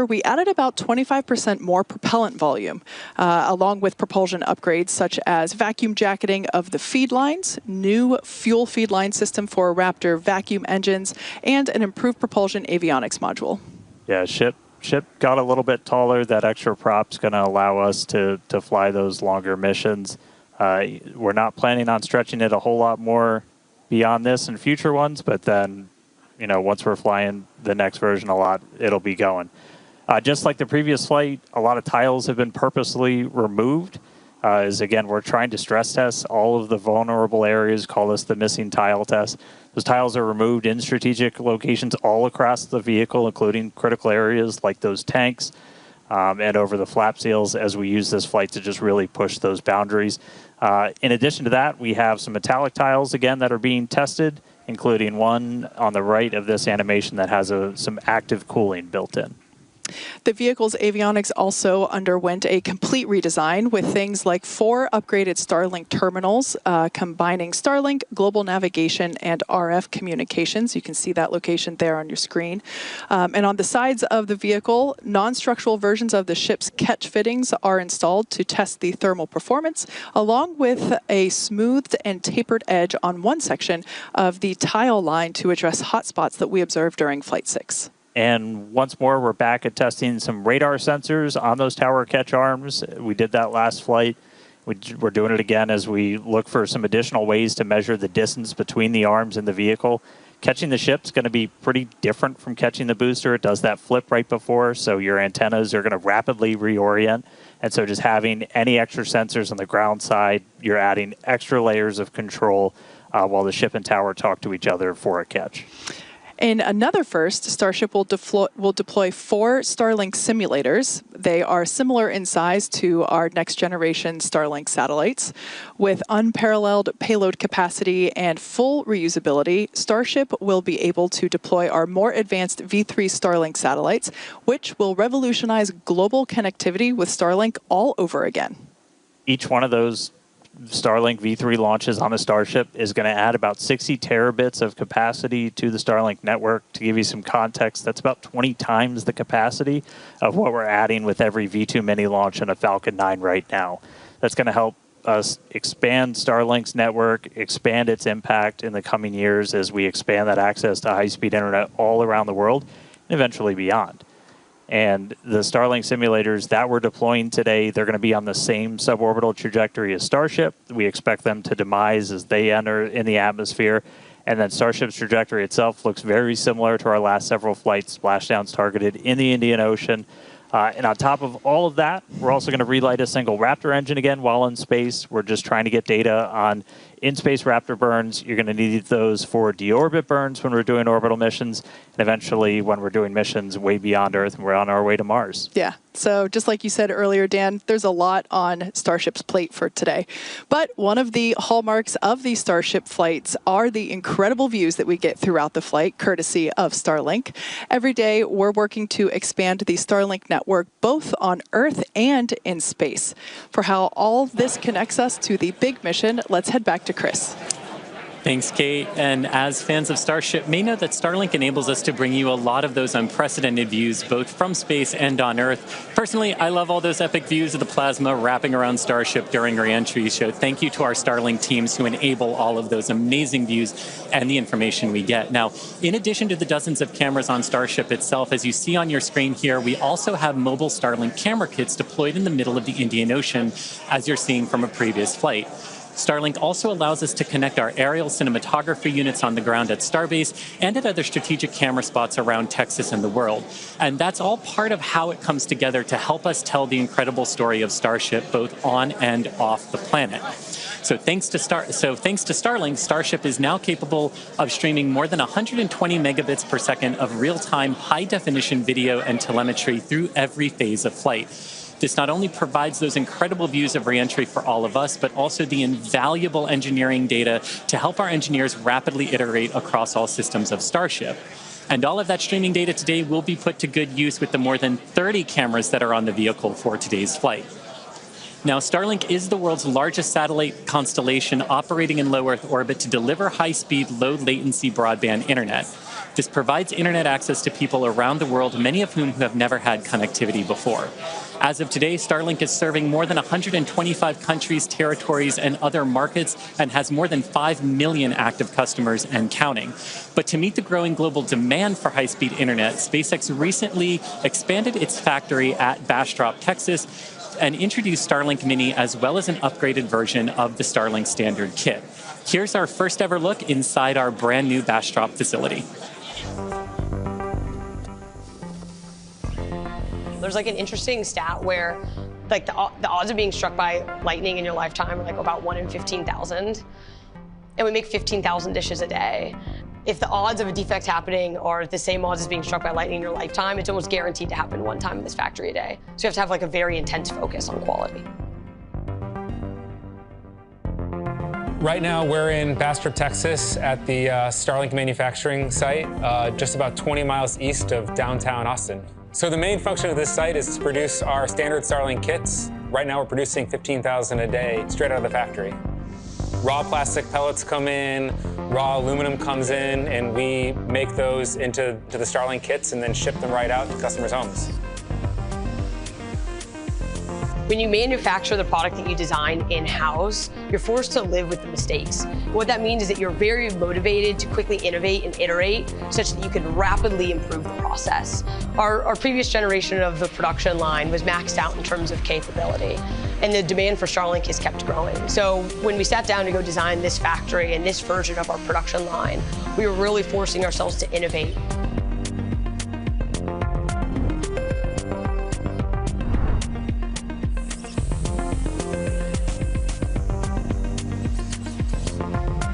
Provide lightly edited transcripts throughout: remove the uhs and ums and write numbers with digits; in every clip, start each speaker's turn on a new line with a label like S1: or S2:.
S1: However, we added about 25% more propellant volume, along with propulsion upgrades such as vacuum jacketing of the feed lines, new fuel feed line system for Raptor vacuum engines, and an improved propulsion avionics module.
S2: Yeah, ship got a little bit taller. That extra prop's going to allow us to fly those longer missions. We're not planning on stretching it a whole lot more beyond this in future ones, but then, you know, once we're flying the next version a lot, it'll be going. Just like the previous flight, a lot of tiles have been purposely removed. Again, we're trying to stress test all of the vulnerable areas, call this the missing tile test. Those tiles are removed in strategic locations all across the vehicle, including critical areas like those tanks and over the flap seals, as we use this flight to just really push those boundaries. In addition to that, we have some metallic tiles, again, that are being tested, including one on the right of this animation that has some active cooling built in.
S1: The vehicle's avionics also underwent a complete redesign with things like 4 upgraded Starlink terminals, combining Starlink, global navigation, and RF communications. You can see that location there on your screen. And on the sides of the vehicle, non-structural versions of the ship's catch fittings are installed to test the thermal performance, along with a smoothed and tapered edge on one section of the tile line to address hotspots that we observed during Flight 6.
S2: And once more, we're back at testing some radar sensors on those tower catch arms. We did that last flight. We're doing it again as we look for some additional ways to measure the distance between the arms and the vehicle. Catching the ship's going to be pretty different from catching the booster. It does that flip right before, so your antennas are going to rapidly reorient. And so just having any extra sensors on the ground side, you're adding extra layers of control while the ship and tower talk to each other for a catch.
S1: In another first, Starship will deploy 4 Starlink simulators. They are similar in size to our next-generation Starlink satellites. With unparalleled payload capacity and full reusability, Starship will be able to deploy our more advanced V3 Starlink satellites, which will revolutionize global connectivity with Starlink all over again.
S2: Each one of those Starlink V3 launches on a Starship is going to add about 60 terabits of capacity to the Starlink network. To give you some context, that's about 20 times the capacity of what we're adding with every V2 mini launch and a Falcon 9 right now. That's going to help us expand Starlink's network, expand its impact in the coming years as we expand that access to high-speed internet all around the world and eventually beyond. And the Starlink simulators that we're deploying today, they're going to be on the same suborbital trajectory as Starship. We expect them to demise as they enter in the atmosphere. And then Starship's trajectory itself looks very similar to our last several flights, splashdowns targeted in the Indian Ocean. And on top of all of that, we're also going to relight a single Raptor engine again while in space. We're just trying to get data on in-space Raptor burns. You're going to need those for deorbit burns when we're doing orbital missions, and eventually when we're doing missions way beyond Earth and we're on our way to Mars.
S1: Yeah, so just like you said earlier, Dan, there's a lot on Starship's plate for today. But one of the hallmarks of these Starship flights are the incredible views that we get throughout the flight, courtesy of Starlink. Every day, we're working to expand the Starlink network both on Earth and in space. For how all this connects us to the big mission, let's head back to Chris.
S3: Thanks, Kate. And as fans of Starship may know that Starlink enables us to bring you a lot of those unprecedented views, both from space and on Earth. Personally, I love all those epic views of the plasma wrapping around Starship during re-entry. So thank you to our Starlink teams who enable all of those amazing views and the information we get. Now, in addition to the dozens of cameras on Starship itself, as you see on your screen here, we also have mobile Starlink camera kits deployed in the middle of the Indian Ocean, as you're seeing from a previous flight. Starlink also allows us to connect our aerial cinematography units on the ground at Starbase and at other strategic camera spots around Texas and the world. And that's all part of how it comes together to help us tell the incredible story of Starship, both on and off the planet. So thanks to Starlink, Starship is now capable of streaming more than 120 megabits per second of real-time, high-definition video and telemetry through every phase of flight. This not only provides those incredible views of reentry for all of us, but also the invaluable engineering data to help our engineers rapidly iterate across all systems of Starship. And all of that streaming data today will be put to good use with the more than 30 cameras that are on the vehicle for today's flight. Now, Starlink is the world's largest satellite constellation operating in low Earth orbit to deliver high-speed, low-latency broadband internet. This provides internet access to people around the world, many of whom have never had connectivity before. As of today, Starlink is serving more than 125 countries, territories, and other markets, and has more than 5 million active customers and counting. But to meet the growing global demand for high-speed internet, SpaceX recently expanded its factory at Bastrop, Texas, and introduced Starlink Mini as well as an upgraded version of the Starlink standard kit. Here's our first ever look inside our brand new Bastrop facility.
S4: There's like an interesting stat where like the odds of being struck by lightning in your lifetime are like about 1 in 15,000. And we make 15,000 dishes a day. If the odds of a defect happening are the same odds as being struck by lightning in your lifetime, it's almost guaranteed to happen one time in this factory a day. So you have to have like a very intense focus on quality.
S5: Right now, we're in Bastrop, Texas, at the Starlink manufacturing site, just about 20 miles east of downtown Austin. So the main function of this site is to produce our standard Starlink kits. Right now, we're producing 15,000 a day straight out of the factory. Raw plastic pellets come in, raw aluminum comes in, and we make those into the Starlink kits and then ship them right out to customers' homes.
S4: When you manufacture the product that you design in-house, you're forced to live with the mistakes. What that means is that you're very motivated to quickly innovate and iterate such that you can rapidly improve the process. Our previous generation of the production line was maxed out in terms of capability, and the demand for Starlink has kept growing. So when we sat down to go design this factory and this version of our production line, we were really forcing ourselves to innovate.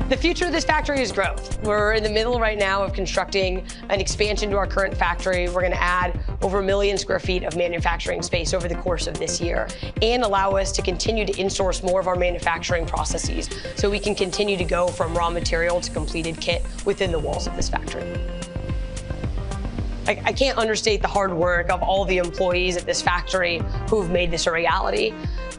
S4: The future of this factory is growth. We're in the middle right now of constructing an expansion to our current factory. We're going to add over 1 million square feet of manufacturing space over the course of this year and allow us to continue to insource more of our manufacturing processes so we can continue to go from raw material to completed kit within the walls of this factory. I can't understate the hard work of all the employees at this factory who've made this a reality.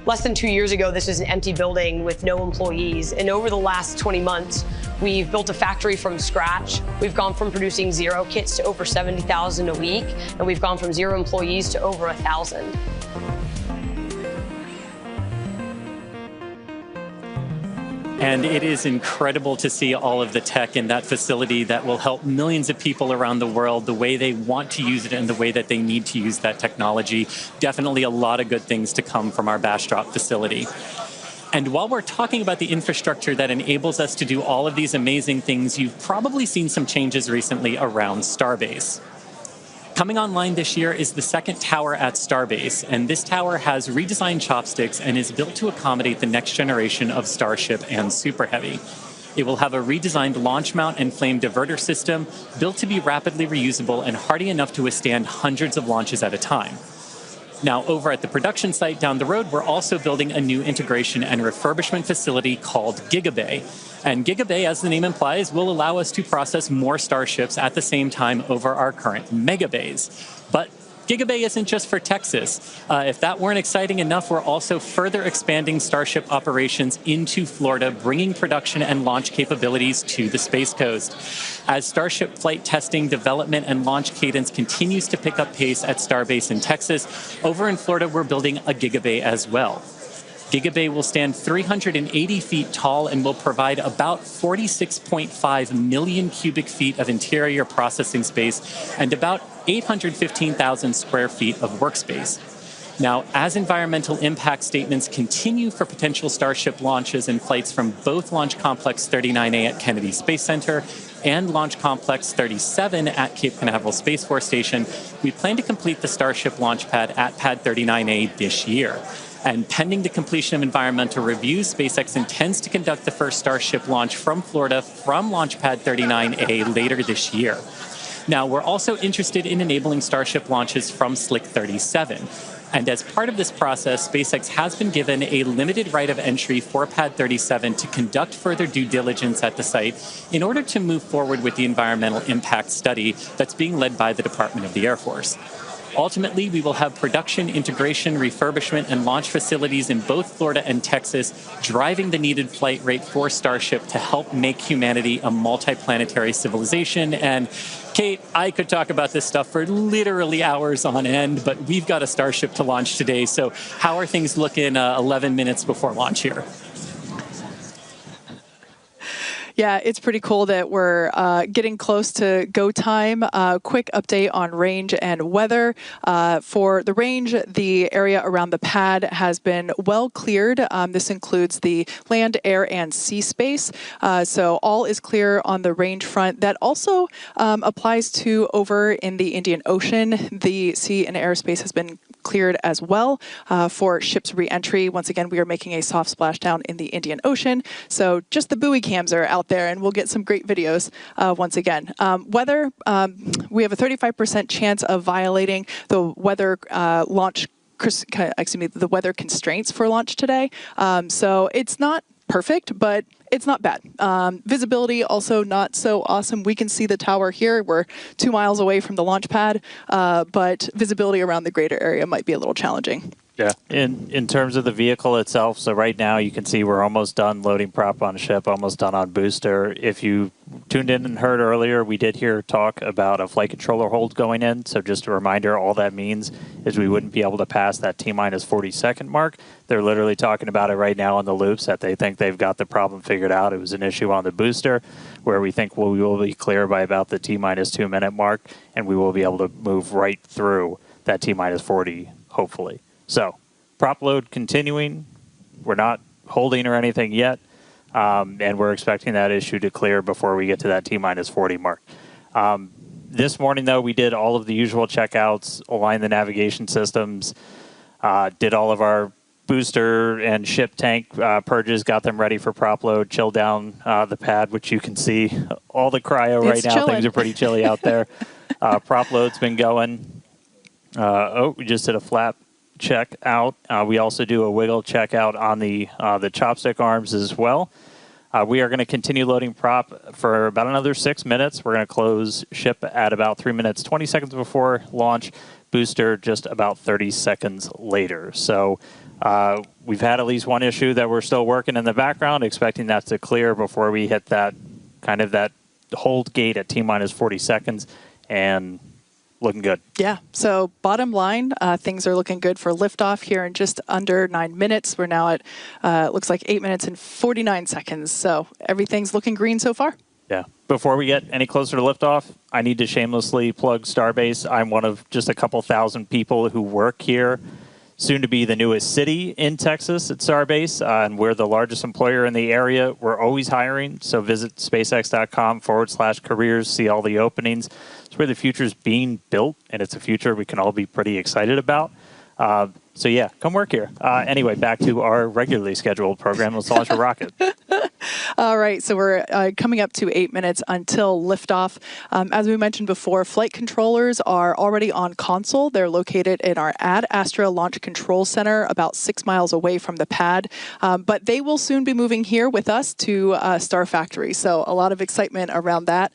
S4: Less than 2 years ago, this was an empty building with no employees. And over the last 20 months, we've built a factory from scratch. We've gone from producing 0 kits to over 70,000 a week. And we've gone from 0 employees to over 1,000.
S3: And it is incredible to see all of the tech in that facility that will help millions of people around the world the way they want to use it and the way that they need to use that technology. Definitely a lot of good things to come from our Bastrop facility. And while we're talking about the infrastructure that enables us to do all of these amazing things, you've probably seen some changes recently around Starbase. Coming online this year is the second tower at Starbase, and this tower has redesigned chopsticks and is built to accommodate the next generation of Starship and Super Heavy. It will have a redesigned launch mount and flame diverter system built to be rapidly reusable and hardy enough to withstand hundreds of launches at a time. Now, over at the production site down the road, we're also building a new integration and refurbishment facility called Gigabay. And Gigabay, as the name implies, will allow us to process more Starships at the same time over our current Megabays. But Gigabay isn't just for Texas. If that weren't exciting enough, we're also further expanding Starship operations into Florida, bringing production and launch capabilities to the Space Coast. As Starship flight testing, development, and launch cadence continues to pick up pace at Starbase in Texas, over in Florida, we're building a Gigabay as well. Gigabay will stand 380 feet tall and will provide about 46.5 million cubic feet of interior processing space and about 815,000 square feet of workspace. Now, as environmental impact statements continue for potential Starship launches and flights from both Launch Complex 39A at Kennedy Space Center and Launch Complex 37 at Cape Canaveral Space Force Station, we plan to complete the Starship launch pad at Pad 39A this year. And pending the completion of environmental reviews, SpaceX intends to conduct the first Starship launch from Florida from Launch Pad 39A later this year. Now, we're also interested in enabling Starship launches from Slick 37. And as part of this process, SpaceX has been given a limited right of entry for Pad 37 to conduct further due diligence at the site in order to move forward with the environmental impact study that's being led by the Department of the Air Force. Ultimately, we will have production, integration, refurbishment, and launch facilities in both Florida and Texas, driving the needed flight rate for Starship to help make humanity a multiplanetary civilization. And Kate, I could talk about this stuff for literally hours on end, but we've got a Starship to launch today. So how are things looking 11 minutes before launch here?
S1: Yeah, it's pretty cool that we're getting close to go time. Quick update on range and weather. For the range, the area around the pad has been well cleared. This includes the land, air, and sea space. So all is clear on the range front. That also applies to over in the Indian Ocean. The sea and airspace has been cleared as well for ships re-entry. Once again, we are making a soft splashdown in the Indian Ocean. So just the buoy cams are out there, and we'll get some great videos once again. Weather, we have a 35% chance of violating the weather the weather constraints for launch today. So it's not perfect, but it's not bad. Visibility also not so awesome. We can see the tower here. We're 2 miles away from the launch pad, but visibility around the greater area might be a little challenging.
S2: Yeah. In terms of the vehicle itself, so right now you can see we're almost done loading prop on ship, almost done on booster. If you tuned in and heard earlier, we did hear talk about a flight controller hold going in. So just a reminder, all that means is we wouldn't be able to pass that T-minus 40-second mark. They're literally talking about it right now on the loops that they think they've got the problem figured out. It was an issue on the booster where we think we will be clear by about the T-minus 2-minute mark, and we will be able to move right through that T-minus 40, hopefully. So, prop load continuing. We're not holding or anything yet, and we're expecting that issue to clear before we get to that T-minus 40 mark. This morning, though, we did all of the usual checkouts, aligned the navigation systems, did all of our booster and ship tank purges, got them ready for prop load, chilled down the pad, which you can see all the cryo right now.
S1: Chilling.
S2: Things are pretty chilly out there. Prop load's been going. We just did a flap check out. We also do a wiggle check out on the chopstick arms as well. We are going to continue loading prop for about another 6 minutes. We're going to close ship at about 3 minutes, 20 seconds before launch. Booster just about 30 seconds later. So we've had at least one issue that we're still working in the background, expecting that to clear before we hit that kind of that hold gate at T-minus 40 seconds, and looking good.
S1: Yeah, so bottom line, things are looking good for liftoff here in just under 9 minutes. We're now at, looks like 8 minutes and 49 seconds. So everything's looking green so far.
S2: Yeah. Before we get any closer to liftoff, I need to shamelessly plug Starbase. I'm one of just a couple thousand people who work here. Soon to be the newest city in Texas at Starbase, and we're the largest employer in the area. We're always hiring, so visit spacex.com/careers, see all the openings. It's where the future is being built, and it's a future we can all be pretty excited about. So yeah, come work here. Anyway, back to our regularly scheduled program. Let's launch a rocket.
S1: All right, so we're coming up to 8 minutes until liftoff. As we mentioned before, flight controllers are already on console. They're located in our Ad Astra Launch Control Center, about 6 miles away from the pad. But they will soon be moving here with us to Star Factory. So a lot of excitement around that,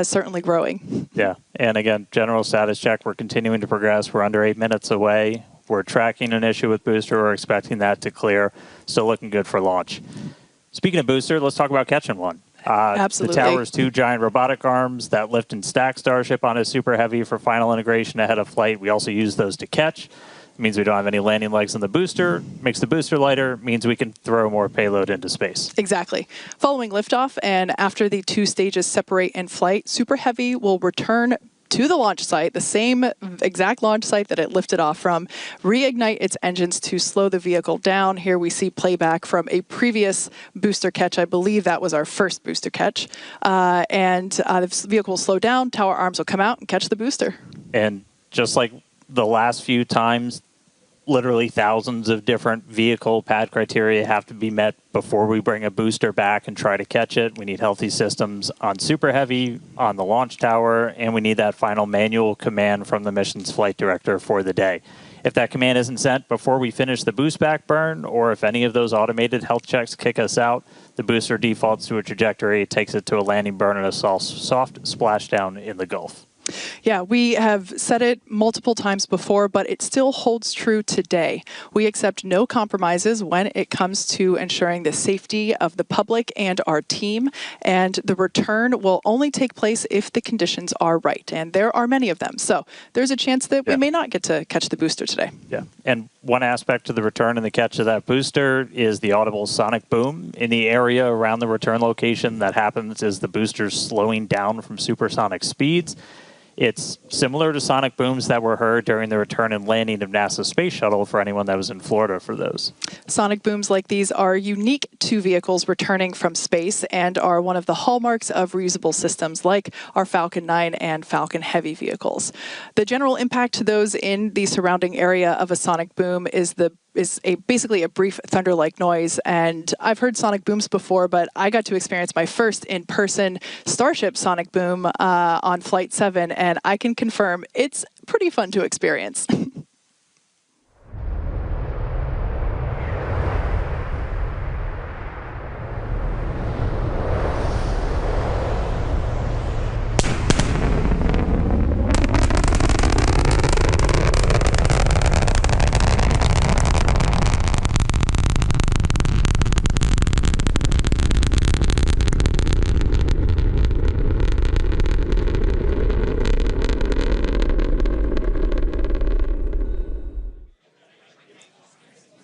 S1: certainly growing.
S2: Yeah, and again, general status check. We're continuing to progress. We're under 8 minutes away. We're tracking an issue with booster. We're expecting that to clear. Still looking good for launch. Speaking of booster, let's talk about catching one.
S1: Absolutely.
S2: The tower's 2 giant robotic arms that lift and stack Starship on a Super Heavy for final integration ahead of flight. We also use those to catch. It means we don't have any landing legs in the booster. Makes the booster lighter. Means we can throw more payload into space.
S1: Exactly. Following liftoff and after the 2 stages separate in flight, Super Heavy will return to the launch site, the same exact launch site that it lifted off from, reignite its engines to slow the vehicle down. Here we see playback from a previous booster catch. I believe that was our first booster catch. The vehicle will slow down, tower arms will come out and catch the booster.
S2: And just like the last few times, literally thousands of different vehicle pad criteria have to be met before we bring a booster back and try to catch it. We need healthy systems on Super Heavy, on the launch tower, and we need that final manual command from the mission's flight director for the day. If that command isn't sent before we finish the boost back burn, or if any of those automated health checks kick us out, the booster defaults to a trajectory, takes it to a landing burn and a soft splashdown in the Gulf.
S1: Yeah, we have said it multiple times before, but it still holds true today. We accept no compromises when it comes to ensuring the safety of the public and our team, and the return will only take place if the conditions are right, and there are many of them. So there's a chance that we may not get to catch the booster today.
S2: Yeah, and one aspect of the return and the catch of that booster is the audible sonic boom in the area around the return location that happens as the booster's slowing down from supersonic speeds. It's similar to sonic booms that were heard during the return and landing of NASA's space shuttle for anyone that was in Florida for those.
S1: Sonic booms like these are unique to vehicles returning from space and are one of the hallmarks of reusable systems like our Falcon 9 and Falcon Heavy vehicles. The general impact to those in the surrounding area of a sonic boom is basically a brief thunder-like noise. And I've heard sonic booms before, but I got to experience my first in-person Starship sonic boom on Flight 7, and I can confirm it's pretty fun to experience.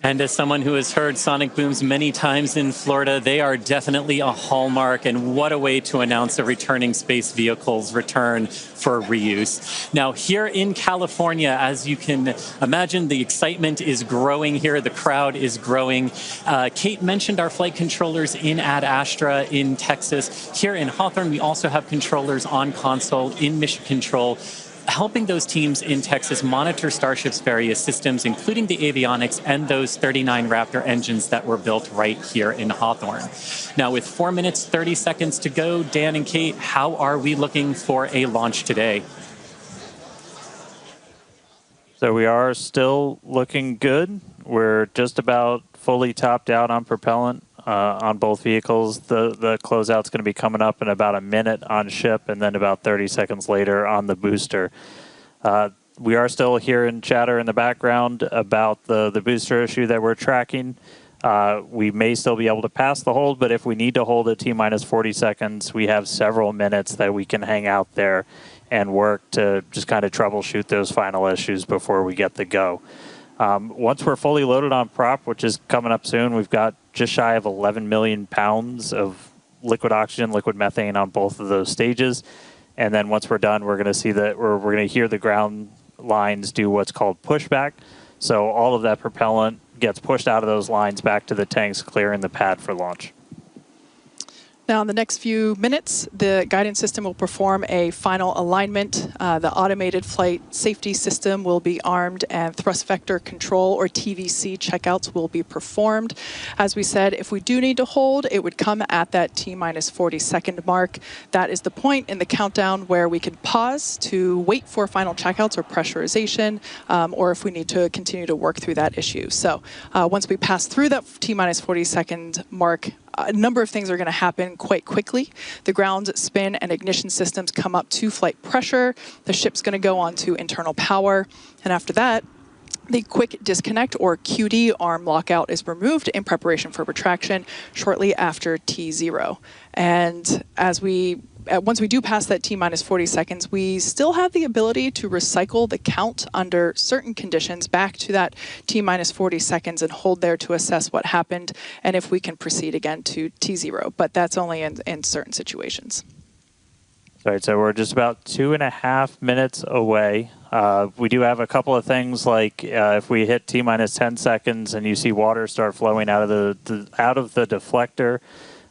S3: And as someone who has heard sonic booms many times in Florida, they are definitely a hallmark, and what a way to announce a returning space vehicle's return for reuse. Now, here in California, as you can imagine, the excitement is growing here. The crowd is growing. Kate mentioned our flight controllers in Ad Astra in Texas. Here in Hawthorne, we also have controllers on console in Mission Control, helping those teams in Texas monitor Starship's various systems, including the avionics and those 39 Raptor engines that were built right here in Hawthorne. Now, with 4 minutes, 30 seconds to go, Dan and Kate, how are we looking for a launch today?
S2: So we are still looking good. We're just about fully topped out on propellant on both vehicles. The closeout's going to be coming up in about a minute on ship, and then about 30 seconds later on the booster. We are still hearing chatter in the background about the booster issue that we're tracking. We may still be able to pass the hold, but if we need to hold at T-minus 40 seconds, we have several minutes that we can hang out there and work to just kind of troubleshoot those final issues before we get the go. Once we're fully loaded on prop, which is coming up soon, we've got just shy of 11 million pounds of liquid oxygen, liquid methane on both of those stages. And then once we're done, we're going to see that we're going to hear the ground lines do what's called pushback. So all of that propellant gets pushed out of those lines back to the tanks, clearing the pad for launch.
S1: Now, in the next few minutes, the guidance system will perform a final alignment. The automated flight safety system will be armed, and thrust vector control, or TVC, checkouts will be performed. As we said, if we do need to hold, it would come at that T-minus 40-second mark. That is the point in the countdown where we can pause to wait for final checkouts or pressurization, or if we need to continue to work through that issue. So once we pass through that T-minus 40-second mark, a number of things are going to happen quite quickly. The ground spin and ignition systems come up to flight pressure. The ship's going to go on to internal power. And after that, the quick disconnect, or QD, arm lockout is removed in preparation for retraction shortly after T0. And once we do pass that T-minus 40 seconds, we still have the ability to recycle the count under certain conditions back to that T-minus 40 seconds and hold there to assess what happened and if we can proceed again to T0. But that's only in certain situations.
S2: All right, so we're just about 2.5 minutes away. We do have a couple of things, like if we hit T-minus 10 seconds and you see water start flowing out of the deflector,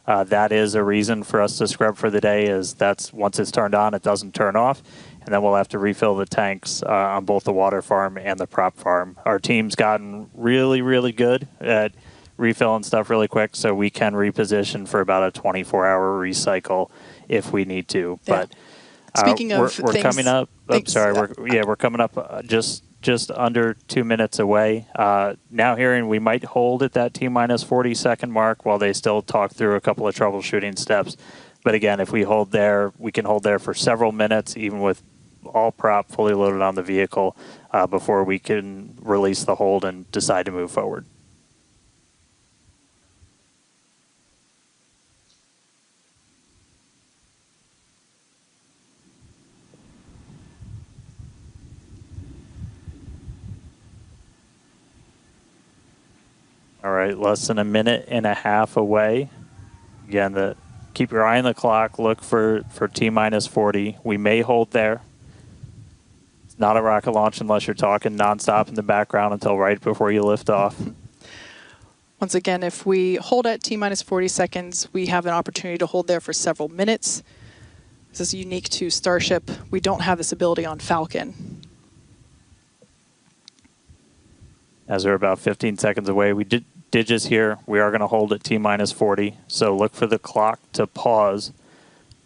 S2: that is a reason for us to scrub for the day, is that's once it's turned on, it doesn't turn off, and then we'll have to refill the tanks on both the water farm and the prop farm. Our team's gotten really, really good at refilling stuff really quick, so we can reposition for about a 24-hour recycle if we need to. Yeah. But
S1: speaking of
S2: we're
S1: things,
S2: coming up. We're coming up just under 2 minutes away. Now hearing we might hold at that T-minus 40-second mark while they still talk through a couple of troubleshooting steps. But again, if we hold there, we can hold there for several minutes, even with all prop fully loaded on the vehicle before we can release the hold and decide to move forward. All right, less than a minute and a half away. Again, keep your eye on the clock. Look for T-minus 40. We may hold there. It's not a rocket launch unless you're talking nonstop in the background until right before you lift off.
S1: Once again, if we hold at T-minus 40 seconds, we have an opportunity to hold there for several minutes. This is unique to Starship. We don't have this ability on Falcon.
S2: As we're about 15 seconds away, we did just here. We are going to hold at T-minus 40. So look for the clock to pause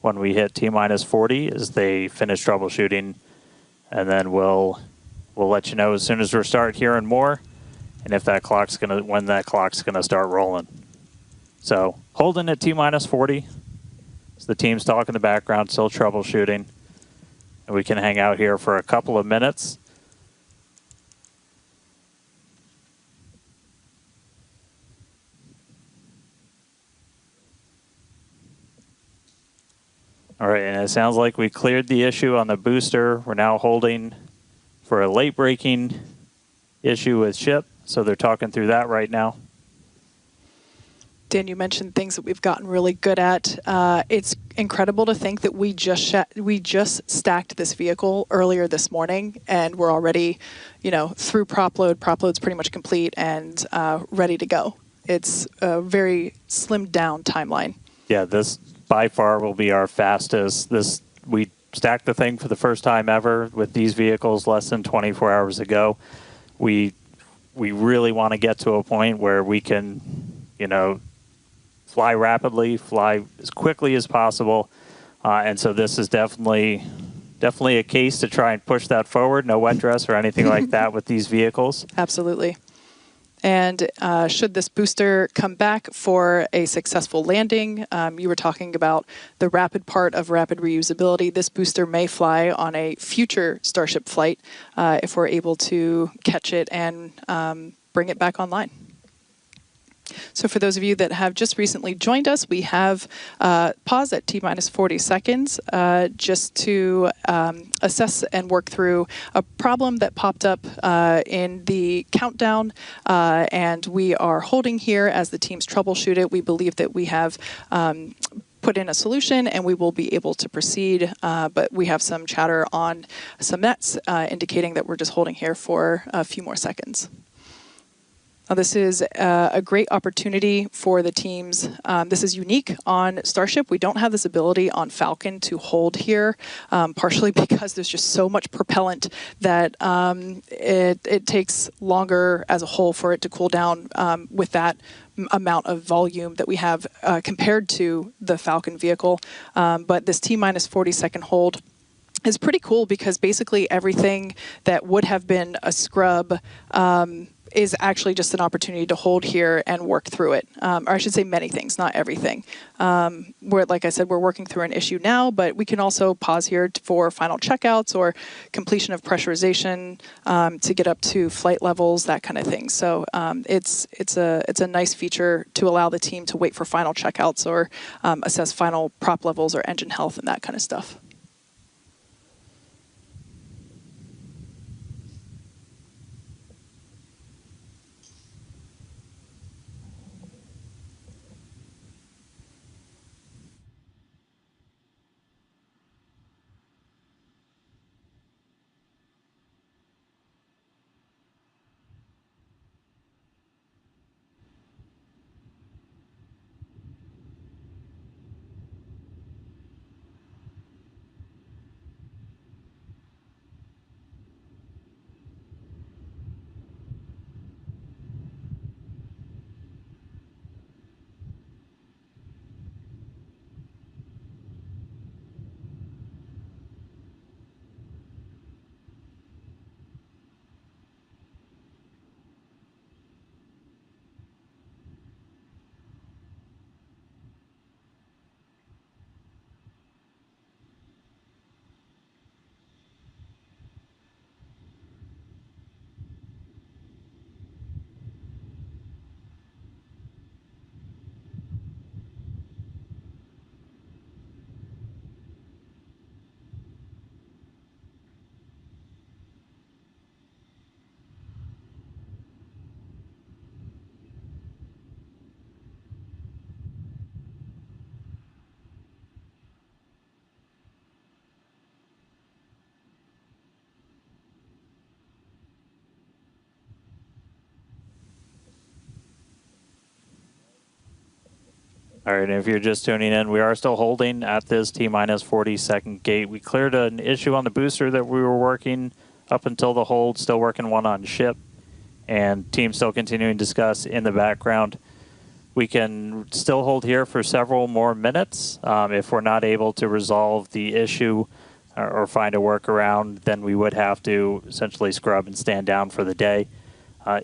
S2: when we hit T-minus 40 as they finish troubleshooting. And then we'll let you know as soon as we start hearing more and if when that clock's gonna start rolling. So holding at T-minus 40. So the team's talking in the background, still troubleshooting. And we can hang out here for a couple of minutes. All right, and it sounds like we cleared the issue on the booster. We're now holding for a late braking issue with ship, so they're talking through that right now.
S1: Dan, you mentioned things that we've gotten really good at. It's incredible to think that we just stacked this vehicle earlier this morning, and we're already, through prop load. Prop load's pretty much complete and ready to go. It's a very slimmed down timeline.
S2: Yeah, this by far will be our fastest. We stacked the thing for the first time ever with these vehicles less than 24 hours ago. We really want to get to a point where we can, fly rapidly, fly as quickly as possible. And so this is definitely a case to try and push that forward. No wet dress or anything like that with these vehicles.
S1: Absolutely. And should this booster come back for a successful landing, you were talking about the rapid part of rapid reusability. This booster may fly on a future Starship flight if we're able to catch it and bring it back online. So for those of you that have just recently joined us, we have paused at T-minus 40 seconds just to assess and work through a problem that popped up in the countdown, and we are holding here as the teams troubleshoot it. We believe that we have put in a solution and we will be able to proceed, but we have some chatter on some nets indicating that we're just holding here for a few more seconds. Now, this is a great opportunity for the teams. This is unique on Starship. We don't have this ability on Falcon to hold here, partially because there's just so much propellant that it takes longer as a whole for it to cool down with that amount of volume that we have compared to the Falcon vehicle. But this T-minus 40-second hold is pretty cool because basically everything that would have been a scrub is actually just an opportunity to hold here and work through it. Or I should say many things, not everything. Like I said, we're working through an issue now, but we can also pause here for final checkouts or completion of pressurization to get up to flight levels, that kind of thing. So it's a nice feature to allow the team to wait for final checkouts or assess final prop levels or engine health and that kind of stuff.
S2: All right, and if you're just tuning in, we are still holding at this T-minus 40-second gate. We cleared an issue on the booster that we were working up until the hold, still working one on ship, and team still continuing to discuss in the background. We can still hold here for several more minutes. If we're not able to resolve the issue or find a workaround, then we would have to essentially scrub and stand down for the day.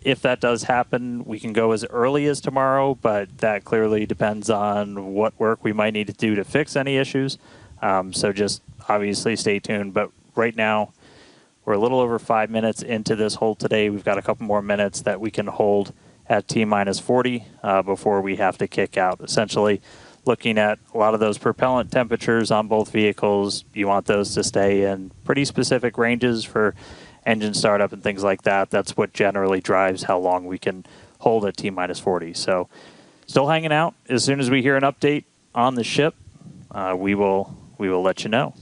S2: If that does happen, we can go as early as tomorrow, but that clearly depends on what work we might need to do to fix any issues. So just obviously stay tuned. But right now, we're a little over 5 minutes into this hold today. We've got a couple more minutes that we can hold at T-minus 40 before we have to kick out. Essentially, looking at a lot of those propellant temperatures on both vehicles, you want those to stay in pretty specific ranges for engine startup and things like that. That's what generally drives how long we can hold at T-minus 40. So still hanging out. As soon as we hear an update on the ship, we will let you know.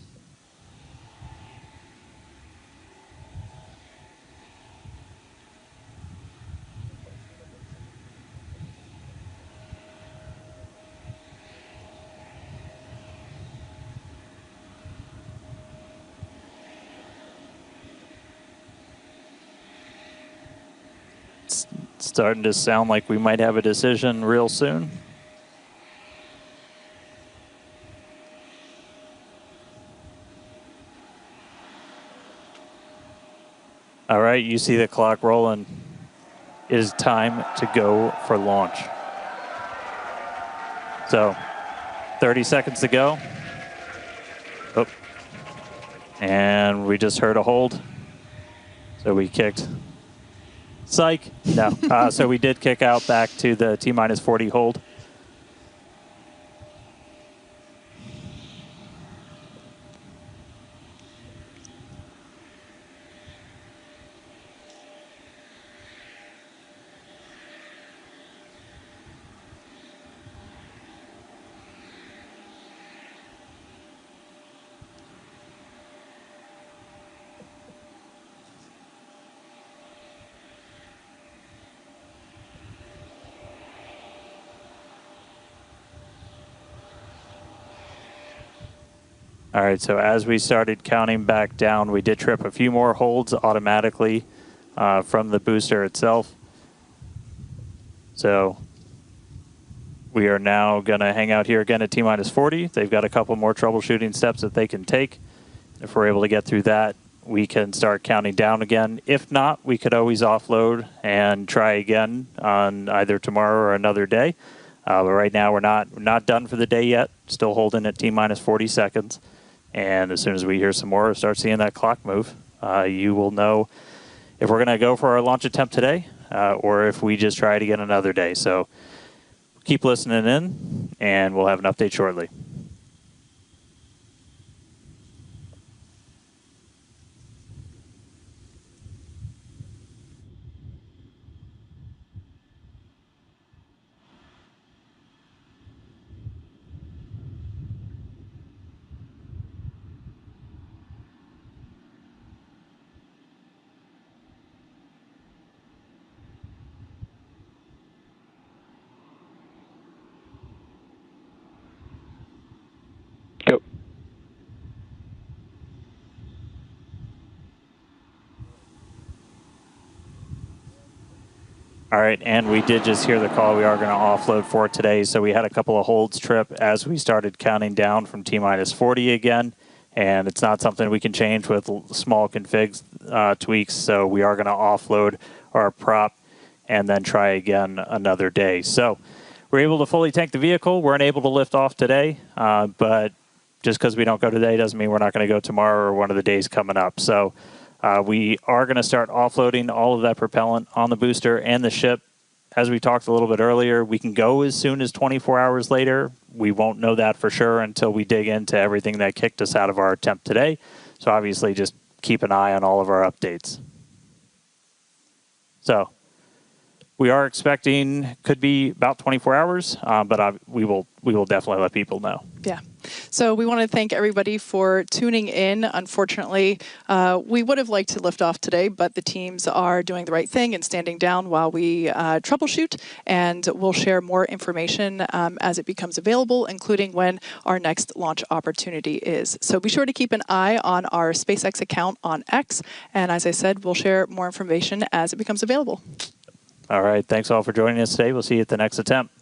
S2: Starting to sound like we might have a decision real soon. All right, you see the clock rolling. It is time to go for launch. So, 30 seconds to go. Oh. And we just heard a hold. So we kicked. Psych. No. So we did kick out back to the T-minus 40 hold. All right, so as we started counting back down, we did trip a few more holds automatically from the booster itself. So we are now going to hang out here again at T-minus 40. They've got a couple more troubleshooting steps that they can take. If we're able to get through that, we can start counting down again. If not, we could always offload and try again on either tomorrow or another day. But right now, we're not done for the day yet. Still holding at T-minus 40 seconds. And as soon as we hear some more or start seeing that clock move, you will know if we're going to go for our launch attempt today or if we just try it again another day. So keep listening in, and we'll have an update shortly. All right, and we did just hear the call. We are going to offload for today. So we had a couple of holds trip as we started counting down from T-minus 40 again. And it's not something we can change with small config tweaks. So we are going to offload our prop and then try again another day. So we're able to fully tank the vehicle. We're unable to lift off today. But just because we don't go today doesn't mean we're not going to go tomorrow or one of the days coming up. So we are going to start offloading all of that propellant on the booster and the ship. As we talked a little bit earlier, we can go as soon as 24 hours later. We won't know that for sure until we dig into everything that kicked us out of our attempt today. So obviously just keep an eye on all of our updates. So we are expecting could be about 24 hours, but we will definitely let people know.
S1: Yeah. So we want to thank everybody for tuning in. Unfortunately, we would have liked to lift off today, but the teams are doing the right thing and standing down while we troubleshoot, and we'll share more information as it becomes available, including when our next launch opportunity is. So be sure to keep an eye on our SpaceX account on X, and as I said, we'll share more information as it becomes available.
S2: All right. Thanks all for joining us today. We'll see you at the next attempt.